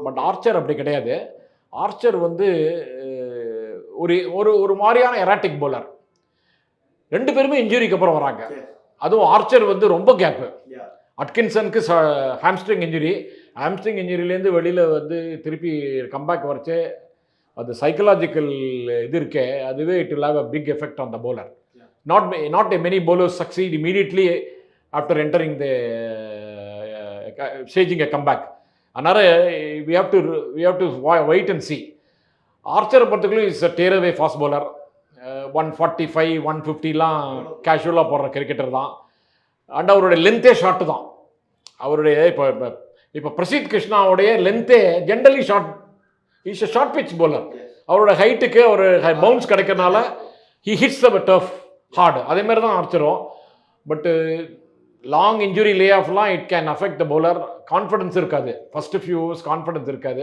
But Archer அப்படி கிடையாது. Archer வந்து ஒரு ஒரு ஒரு மாதிரியான எராட்டிக் பவுலர். 2 பேருமே இன்ஜுரிக்கு அப்புறம் வராங்க. அதுவும் ஆர்ச்சர் வந்து ரொம்ப கேப்பு. அட்கின்சனுக்கு ஹாம்ஸ்ட்ரிங் இன்ஜுரி. ஹாம்ஸ்ட்ரிங் இன்ஜுரியிலேருந்து வெளியில் வந்து திருப்பி கம்பேக் வரைச்சு அது சைக்கலாஜிக்கல் இது இருக்கே, அதுவே it will have a big effect on the bowler. Not many bowlers succeed immediately after entering the staging a comeback. அதனால we have to wait and see. Archer particularly is a tear away fast bowler. 145 150லாம் கேஷுவலாக போடுற cricketer தான். And அவருடைய லென்த்தே short தான். அவருடைய இப்போ பிரசித் கிருஷ்ணாவுடைய லென்த்தே generally short. Is a short pitch bowler. அவரோட ஹைட்டுக்கு ஒரு பவுன்ஸ் கிடைக்கிறனால he hits the turf hard. அதே மாதிரி தான் ஆர்ச்சரும். பட்டு லாங் இன்ஜுரி லே ஆஃப்லாம் it can affect the bowler. Confidence இருக்காது. ஃபர்ஸ்ட் ஃபியூ கான்ஃபிடன்ஸ் இருக்காது.